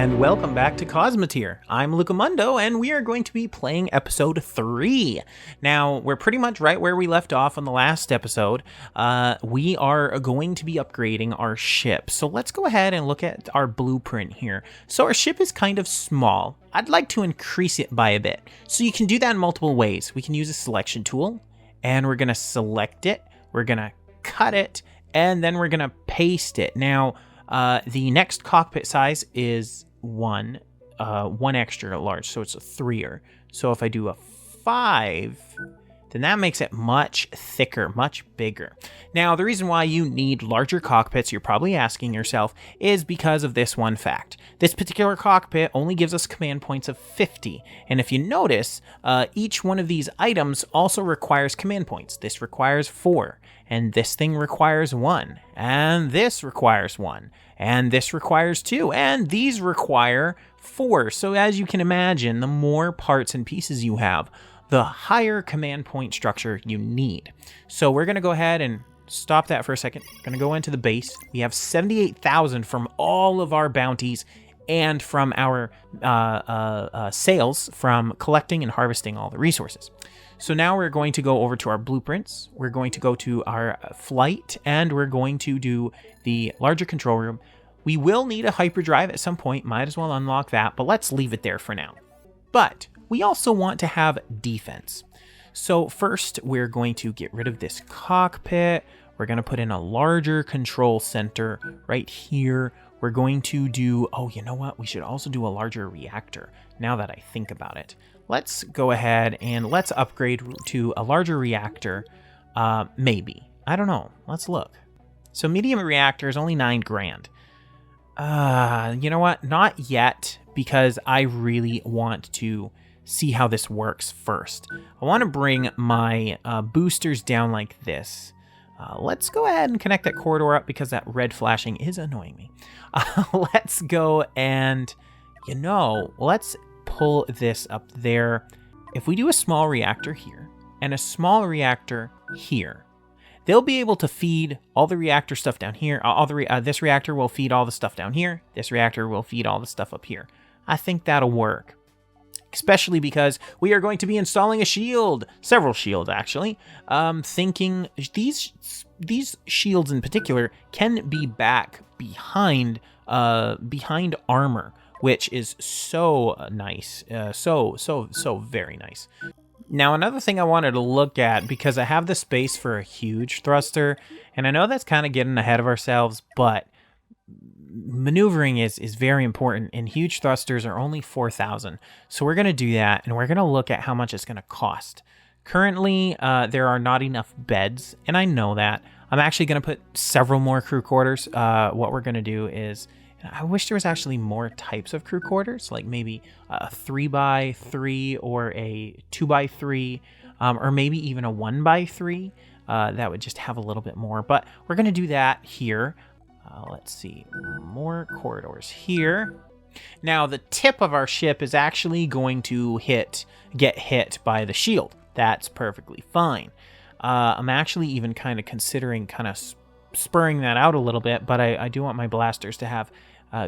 and welcome back to Cosmoteer. I'm Lukamundo, and we are going to be playing episode 3. Now, we're pretty much right where we left off on the last episode. We are going to be upgrading our ship. So let's go ahead and look at our blueprint here. So our ship is kind of small. I'd like to increase it by a bit. So you can do that in multiple ways. We can use a selection tool, and we're going to select it. We're going to cut it, and then we're going to paste it. Now, the next cockpit size is one extra large, so it's a 3er. So if I do a 5, then that makes it much thicker, much bigger. Now, the reason why you need larger cockpits, you're probably asking yourself, is because of this one fact. This particular cockpit only gives us command points of 50. And if you notice, each one of these items also requires command points. This requires 4, and this thing requires 1, and this requires 1, and this requires 2, and these require 4. So as you can imagine, the more parts and pieces you have, the higher command point structure you need. So we're going to go ahead and stop that for a second. We're going to go into the base. We have 78,000 from all of our bounties and from our sales from collecting and harvesting all the resources. So now we're going to go over to our blueprints. We're going to go to our flight, and we're going to do the larger control room. We will need a hyperdrive at some point. Might as well unlock that, but let's leave it there for now. But we also want to have defense. So first, we're going to get rid of this cockpit. We're going to put in a larger control center right here. We're going to do, oh, you know what? We should also do a larger reactor, now that I think about it. Let's go ahead and let's upgrade to a larger reactor, maybe. I don't know. Let's look. So medium reactor is only 9 grand. You know what? Not yet, because I really want to see how this works first. I want to bring my boosters down like this. Let's go ahead and connect that corridor up because that red flashing is annoying me. Let's go and, let's pull this up there. If we do a small reactor here and a small reactor here, they'll be able to feed all the reactor stuff down here. This reactor will feed all the stuff down here. This reactor will feed all the stuff up here. I think that'll work. Especially because we are going to be installing a shield, several shields actually. Thinking these shields in particular can be back behind armor, which is so nice, so very nice. Now, another thing I wanted to look at, because I have the space for a huge thruster, and I know that's kind of getting ahead of ourselves, but maneuvering is very important, and huge thrusters are only 4,000. So we're going to do that, and we're going to look at how much it's going to cost. Currently, there are not enough beds, and I know that. I'm actually going to put several more crew quarters. What we're going to do is, I wish there was actually more types of crew quarters, like maybe a 3x3 or a 2x3, or maybe even a 1x3. That would just have a little bit more, but we're going to do that here. Let's see, more corridors here. Now, the tip of our ship is actually going to get hit by the shield. That's perfectly fine. I'm actually even kind of considering spurring that out a little bit, but I do want my blasters to have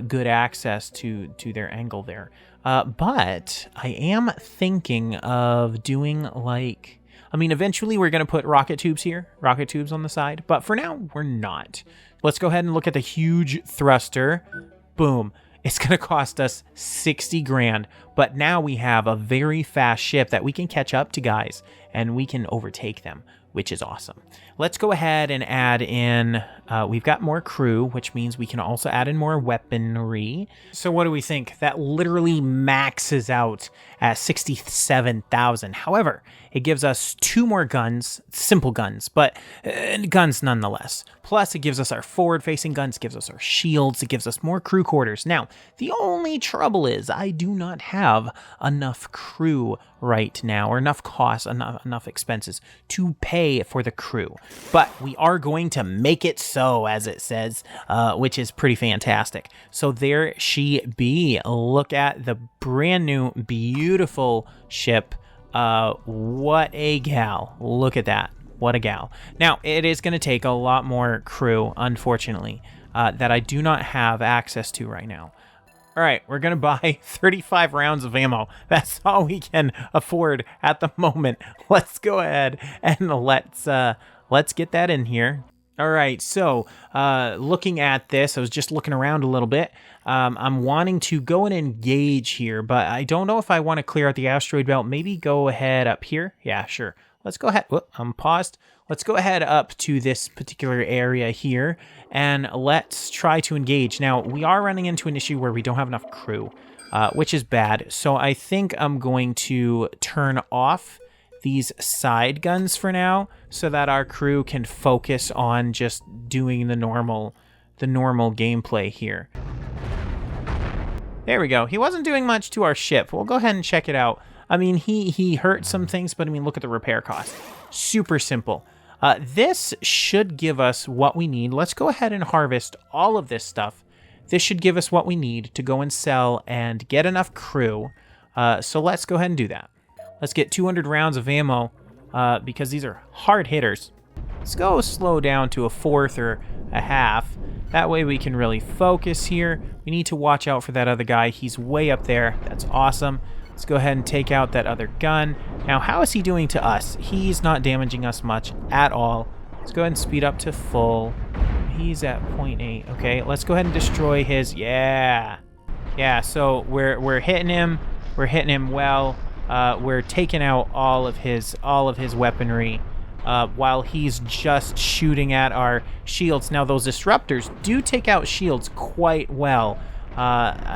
good access to their angle there. But I am thinking of doing eventually we're going to put rocket tubes on the side, but for now, we're not. Let's go ahead and look at the huge thruster. Boom. It's going to cost us 60 grand, but now we have a very fast ship that we can catch up to guys, and we can overtake them, which is awesome. Let's go ahead and add in, we've got more crew, which means we can also add in more weaponry. So what do we think? That literally maxes out at 67,000. However, it gives us 2 more guns, simple guns, but guns nonetheless. Plus, it gives us our forward-facing guns, gives us our shields, it gives us more crew quarters. Now, the only trouble is I do not have enough crew right now, or enough costs, enough expenses to pay for the crew. But we are going to make it so, as it says, which is pretty fantastic. So there she be. Look at the brand new, beautiful ship. What a gal. Look at that. What a gal. Now, it is going to take a lot more crew, unfortunately, that I do not have access to right now. All right, we're going to buy 35 rounds of ammo. That's all we can afford at the moment. Let's go ahead and let's get that in here. All right, so looking at this, I was just looking around a little bit. I'm wanting to go and engage here, but I don't know if I want to clear out the asteroid belt. Maybe go ahead up here. Yeah, sure. Let's go ahead. Whoop, I'm paused. Let's go ahead up to this particular area here, and let's try to engage. Now, we are running into an issue where we don't have enough crew, which is bad. So I think I'm going to turn off these side guns for now so that our crew can focus on just doing the normal gameplay here. There we go. He wasn't doing much to our ship. We'll go ahead and check it out. I mean, he hurt some things, but I mean, look at the repair cost. Super simple. This should give us what we need. Let's go ahead and harvest all of this stuff. This should give us what we need to go and sell and get enough crew. So let's go ahead and do that. Let's get 200 rounds of ammo because these are hard hitters. Let's go slow down to a fourth or a half. That way we can really focus here. We need to watch out for that other guy. He's way up there. That's awesome. Let's go ahead and take out that other gun. Now, how is he doing to us? He's not damaging us much at all. Let's go ahead and speed up to full. He's at 0.8. Okay, let's go ahead and destroy his... Yeah, so we're hitting him. We're hitting him well. We're taking out all of his weaponry while he's just shooting at our shields. Now, those disruptors do take out shields quite well.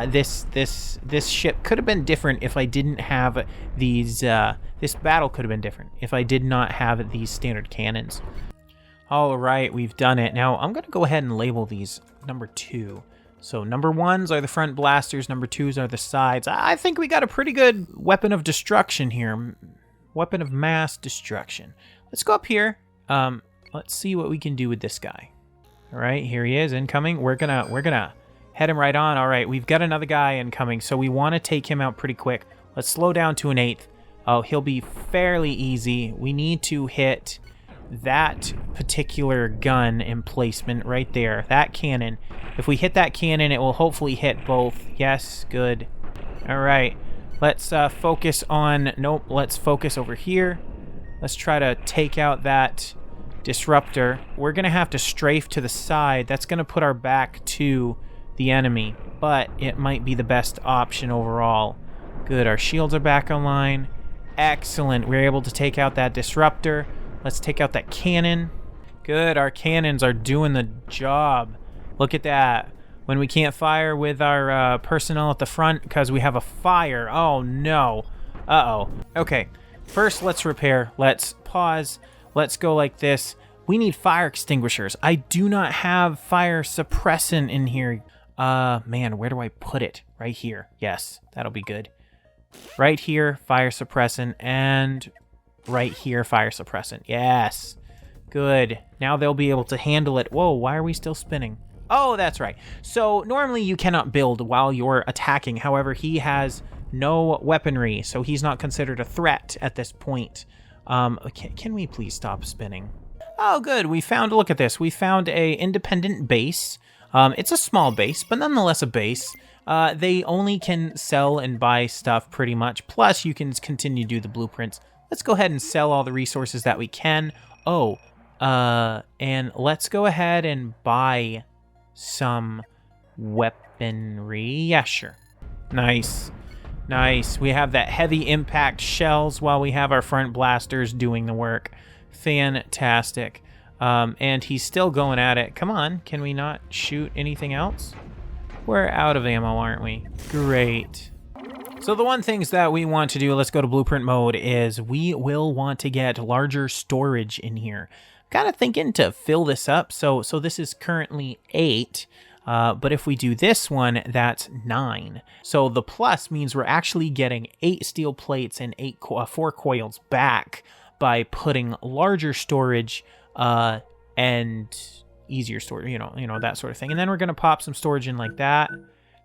This ship could have been different if I didn't have these. This battle could have been different if I did not have these standard cannons. All right, we've done it. Now I'm going to go ahead and label these number 2. So number 1s are the front blasters, number 2s are the sides. I think we got a pretty good weapon of destruction here. Weapon of mass destruction. Let's go up here. Let's see what we can do with this guy. All right, here he is, incoming. We're gonna head him right on. All right, we've got another guy incoming, so we want to take him out pretty quick. Let's slow down to an 1/8. Oh, he'll be fairly easy. We need to hit that particular gun emplacement right there, that cannon. If we hit that cannon, it will hopefully hit both. Yes, good. All right, let's focus on... Nope, let's focus over here. Let's try to take out that disruptor. We're going to have to strafe to the side. That's going to put our back to the enemy, but it might be the best option overall. Good, our shields are back online. Excellent, we're able to take out that disruptor. Let's take out that cannon. Good, our cannons are doing the job. Look at that. When we can't fire with our personnel at the front because we have a fire. Oh no. Uh-oh. Okay, first let's repair. Let's pause. Let's go like this. We need fire extinguishers. I do not have fire suppressant in here. Man, where do I put it? Right here. Yes, that'll be good. Right here, fire suppressant, and right here, fire suppressant. Yes. Good. Now they'll be able to handle it. Whoa, why are we still spinning? Oh, that's right. So normally you cannot build while you're attacking. However, he has no weaponry, so he's not considered a threat at this point. Can we please stop spinning? Oh, good. We found, look at this. We found a independent base. It's a small base, but nonetheless a base. They only can sell and buy stuff pretty much. Plus, you can continue to do the blueprints. Let's go ahead and sell all the resources that we can. Oh, and let's go ahead and buy some weaponry. Yeah, sure. Nice. Nice. We have that heavy impact shells while we have our front blasters doing the work. Fantastic. And he's still going at it. Come on, can we not shoot anything else? We're out of ammo, aren't we? Great. So the one things that we want to do, let's go to blueprint mode, is we will want to get larger storage in here. Kind of thinking to fill this up. So this is currently 8. But if we do this one, that's 9. So the plus means we're actually getting 8 steel plates and 4 coils back by putting larger storage and easier storage, you know, that sort of thing. And then we're going to pop some storage in like that.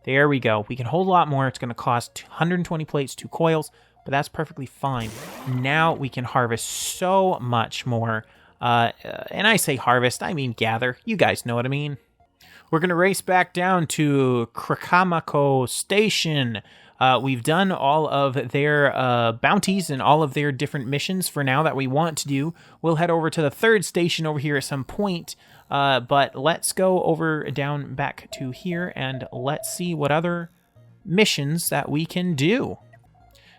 There we go. We can hold a lot more. It's going to cost 120 plates, 2 coils, but that's perfectly fine. Now we can harvest so much more. And I say harvest, I mean gather. You guys know what I mean. We're going to race back down to Krakamako Station. We've done all of their bounties and all of their different missions for now that we want to do. We'll head over to the third station over here at some point. But let's go over down back to here and let's see what other missions that we can do.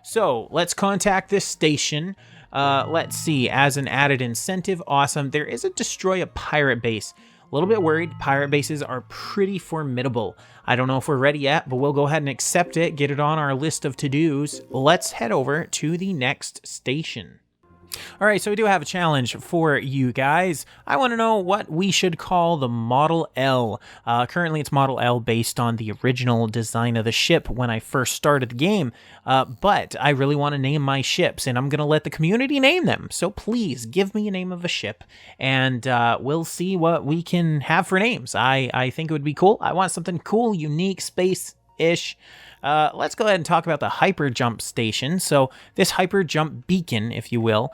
So let's contact this station. Let's see, as an added incentive, awesome. There is a destroy a pirate base. A little bit worried. Pirate bases are pretty formidable. I don't know if we're ready yet, but we'll go ahead and accept it, get it on our list of to-dos. Let's head over to the next station. All right, so we do have a challenge for you guys. I want to know what we should call the Model L. Currently, it's Model L based on the original design of the ship when I first started the game, but I really want to name my ships, and I'm going to let the community name them. So please, give me a name of a ship, and we'll see what we can have for names. I think it would be cool. I want something cool, unique, space-ish. Let's go ahead and talk about the hyper jump station. So this hyper jump beacon, if you will,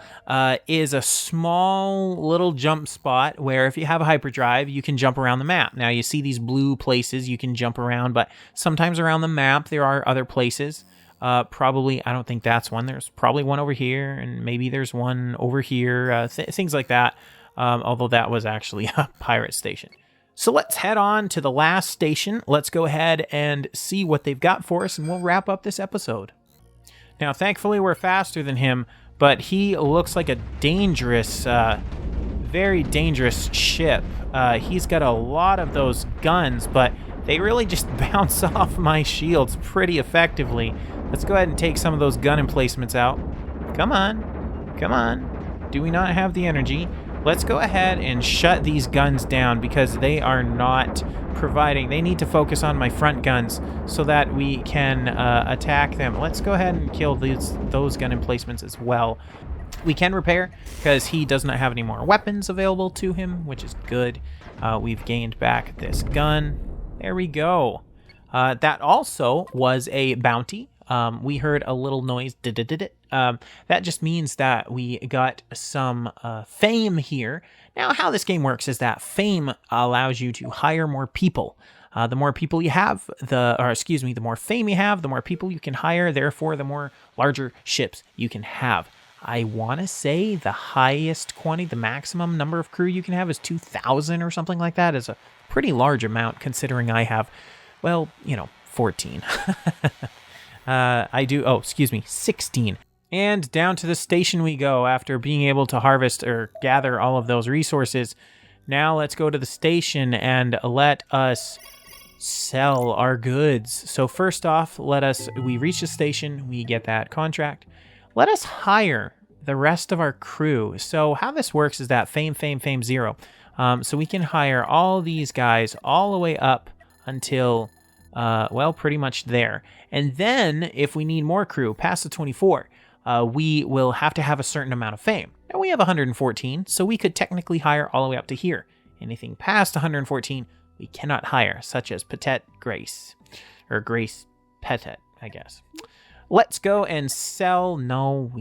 is a small little jump spot where if you have a hyperdrive, you can jump around the map. Now you see these blue places you can jump around, but sometimes around the map there are other places. Probably, I don't think that's one. There's probably one over here, and maybe there's one over here, things like that. Although that was actually a pirate station. So let's head on to the last station. Let's go ahead and see what they've got for us, and we'll wrap up this episode. Now, thankfully, we're faster than him, but he looks like a dangerous, very dangerous ship. He's got a lot of those guns, but they really just bounce off my shields pretty effectively. Let's go ahead and take some of those gun emplacements out. Come on. Come on. Do we not have the energy? Let's go ahead and shut these guns down because they are not providing. They need to focus on my front guns so that we can attack them. Let's go ahead and kill those gun emplacements as well. We can repair because he does not have any more weapons available to him, which is good. We've gained back this gun. There we go. That also was a bounty. We heard a little noise. That just means that we got some fame here. Now, how this game works is that fame allows you to hire more people. The more people you have, the more fame you have, the more people you can hire. Therefore, the more larger ships you can have. I want to say the highest quantity, the maximum number of crew you can have is 2,000 or something like that. Is a pretty large amount considering I have, 14. I do, 16. And down to the station we go after being able to harvest or gather all of those resources. Now let's go to the station and let us sell our goods. So first off, we reach the station, we get that contract. Let us hire the rest of our crew. So how this works is that fame 0. So we can hire all these guys all the way up until, pretty much there. And then if we need more crew past the 24, we will have to have a certain amount of fame. Now we have 114, so we could technically hire all the way up to here. Anything past 114, we cannot hire, such as Petite Grace, or Grace Petite, I guess. Let's go and sell. No,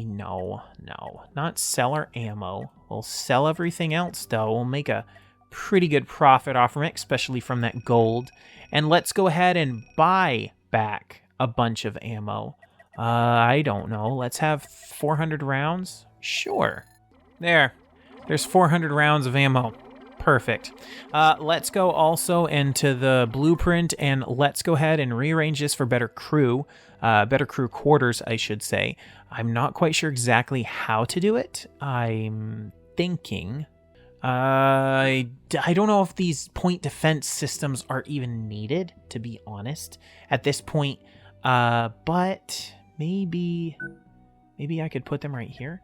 not sell our ammo. We'll sell everything else, though. We'll make a pretty good profit off from it, especially from that gold. And let's go ahead and buy back a bunch of ammo. I don't know. Let's have 400 rounds. Sure. There's 400 rounds of ammo. Perfect. Let's go also into the blueprint and let's go ahead and rearrange this for better crew quarters, I should say. I'm not quite sure exactly how to do it. I'm thinking. I don't know if these point defense systems are even needed, to be honest, at this point. But maybe I could put them right here.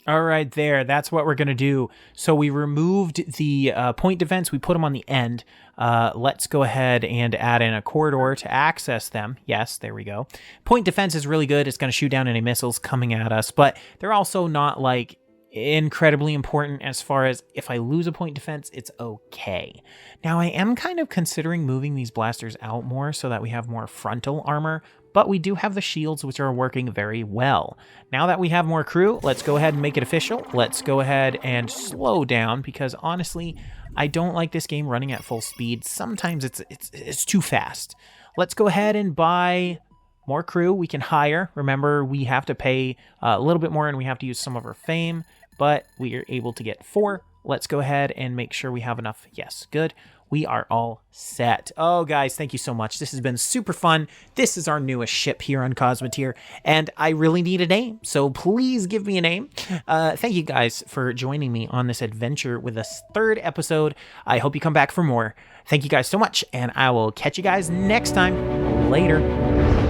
All right, there. That's what we're going to do. So we removed the point defense. We put them on the end. Let's go ahead and add in a corridor to access them. Yes, there we go. Point defense is really good. It's going to shoot down any missiles coming at us, but they're also not like incredibly important as far as if I lose a point defense, it's okay. Now, I am kind of considering moving these blasters out more so that we have more frontal armor, but we do have the shields, which are working very well. Now that we have more crew, let's go ahead and make it official. Let's go ahead and slow down because honestly, I don't like this game running at full speed. Sometimes it's too fast. Let's go ahead and buy more crew. We can hire. Remember, we have to pay a little bit more and we have to use some of our fame, but we are able to get 4. Let's go ahead and make sure we have enough. Yes, good. We are all set. Oh, guys, thank you so much. This has been super fun. This is our newest ship here on Cosmoteer, and I really need a name, so please give me a name. Thank you guys for joining me on this adventure with this 3rd episode. I hope you come back for more. Thank you guys so much, and I will catch you guys next time. Later.